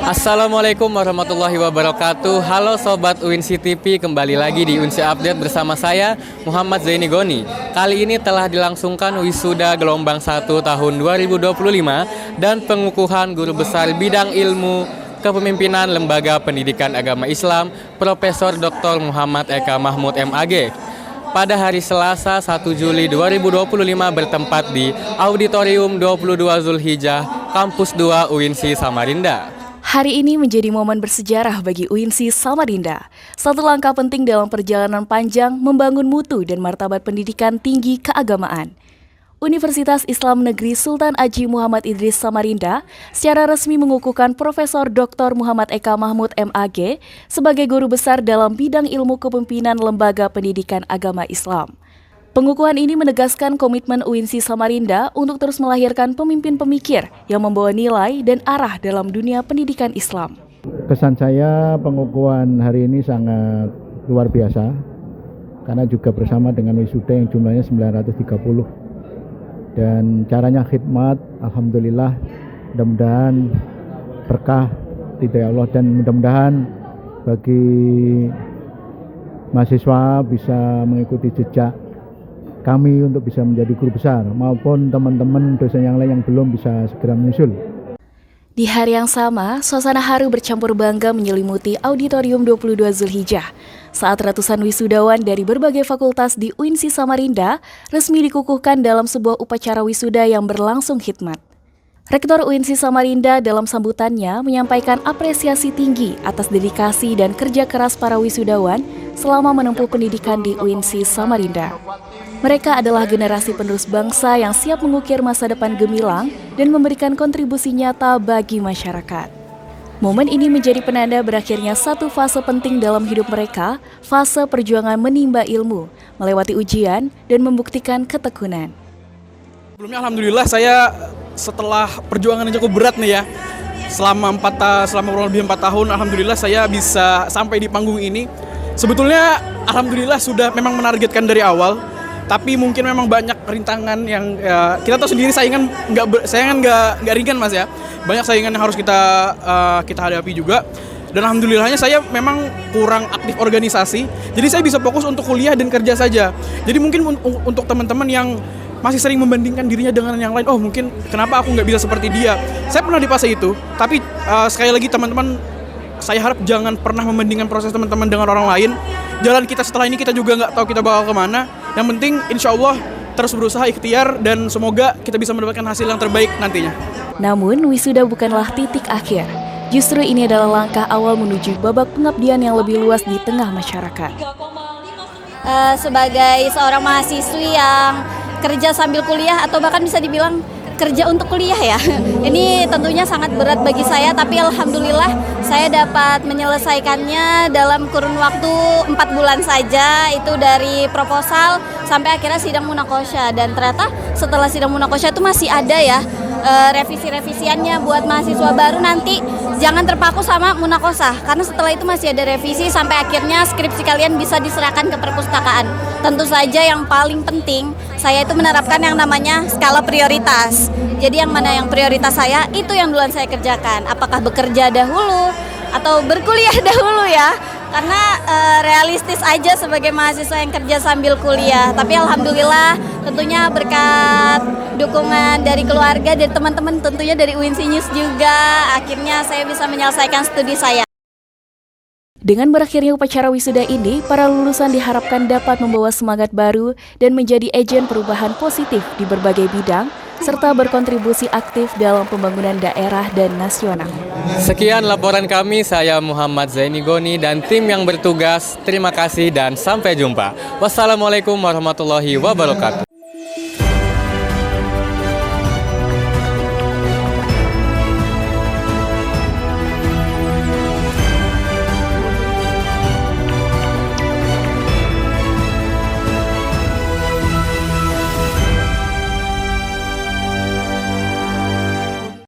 Assalamualaikum warahmatullahi wabarakatuh. Halo Sobat UINSI TV, kembali lagi di UINSI Update bersama saya Muhammad Zaini Goni. Kali ini telah dilangsungkan wisuda gelombang 1 tahun 2025 dan pengukuhan guru besar bidang ilmu kepemimpinan Lembaga Pendidikan Agama Islam Profesor Dr. Muhammad Eka Mahmud MAG. Pada hari Selasa 1 Juli 2025 bertempat di Auditorium 22 Zulhijjah, Kampus 2 UINSI Samarinda. Hari ini menjadi momen bersejarah bagi UINSI Samarinda. Satu langkah penting dalam perjalanan panjang membangun mutu dan martabat pendidikan tinggi keagamaan. Universitas Islam Negeri Sultan Haji Muhammad Idris Samarinda secara resmi mengukuhkan Profesor Dr. Muhammad Eka Mahmud MAG sebagai guru besar dalam bidang ilmu kepemimpinan Lembaga Pendidikan Agama Islam. Pengukuhan ini menegaskan komitmen UINSI Samarinda untuk terus melahirkan pemimpin pemikir yang membawa nilai dan arah dalam dunia pendidikan Islam. Kesan saya pengukuhan hari ini sangat luar biasa karena juga bersama dengan wisuda yang jumlahnya 930 dan caranya khidmat, alhamdulillah, mudah-mudahan berkah ridha Allah dan mudah-mudahan bagi mahasiswa bisa mengikuti jejak kami untuk bisa menjadi guru besar maupun teman-teman dosen yang lain yang belum bisa segera menyusul. Di hari yang sama, suasana haru bercampur bangga menyelimuti Auditorium 22 Zulhijjah saat ratusan wisudawan dari berbagai fakultas di UINSI Samarinda resmi dikukuhkan dalam sebuah upacara wisuda yang berlangsung khidmat. Rektor UINSI Samarinda dalam sambutannya menyampaikan apresiasi tinggi atas dedikasi dan kerja keras para wisudawan selama menempuh pendidikan di UINSI Samarinda. Mereka adalah generasi penerus bangsa yang siap mengukir masa depan gemilang dan memberikan kontribusi nyata bagi masyarakat. Momen ini menjadi penanda berakhirnya satu fase penting dalam hidup mereka, fase perjuangan menimba ilmu, melewati ujian, dan membuktikan ketekunan. Sebelumnya alhamdulillah saya setelah perjuangan yang cukup berat nih ya, selama kurang lebih 4 tahun, alhamdulillah saya bisa sampai di panggung ini. Sebetulnya alhamdulillah sudah memang menargetkan dari awal. Tapi mungkin memang banyak rintangan yang kita tahu sendiri, saingan nggak ringan mas ya. Banyak saingan yang harus kita hadapi juga. Dan alhamdulillahnya saya memang kurang aktif organisasi. Jadi saya bisa fokus untuk kuliah dan kerja saja. Jadi mungkin untuk teman-teman yang masih sering membandingkan dirinya dengan yang lain, oh mungkin kenapa aku nggak bisa seperti dia. Saya pernah di fase itu. Tapi sekali lagi teman-teman, saya harap jangan pernah membandingkan proses teman-teman dengan orang lain. Jalan kita setelah ini kita juga nggak tahu kita bakal kemana. Yang penting insya Allah terus berusaha ikhtiar dan semoga kita bisa mendapatkan hasil yang terbaik nantinya. Namun wisuda bukanlah titik akhir. Justru ini adalah langkah awal menuju babak pengabdian yang lebih luas di tengah masyarakat. Sebagai seorang mahasiswi yang kerja sambil kuliah atau bahkan bisa dibilang kerja untuk kuliah ya. Ini tentunya sangat berat bagi saya, tapi alhamdulillah saya dapat menyelesaikannya dalam kurun waktu 4 bulan saja, itu dari proposal sampai akhirnya sidang munakosha. Dan ternyata setelah sidang munakosha itu masih ada ya revisi-revisiannya buat mahasiswa baru. Nanti jangan terpaku sama munakosah, karena setelah itu masih ada revisi sampai akhirnya skripsi kalian bisa diserahkan ke perpustakaan. Tentu saja yang paling penting saya itu menerapkan yang namanya skala prioritas. Jadi yang mana yang prioritas saya, itu yang duluan saya kerjakan. Apakah bekerja dahulu atau berkuliah dahulu ya. Karena realistis aja sebagai mahasiswa yang kerja sambil kuliah. Tapi alhamdulillah tentunya berkat dukungan dari keluarga, dari teman-teman, tentunya dari UINSI News juga, akhirnya saya bisa menyelesaikan studi saya. Dengan berakhirnya upacara wisuda ini, para lulusan diharapkan dapat membawa semangat baru dan menjadi agen perubahan positif di berbagai bidang, serta berkontribusi aktif dalam pembangunan daerah dan nasional. Sekian laporan kami, saya Muhammad Zaini Goni dan tim yang bertugas. Terima kasih dan sampai jumpa. Wassalamualaikum warahmatullahi wabarakatuh.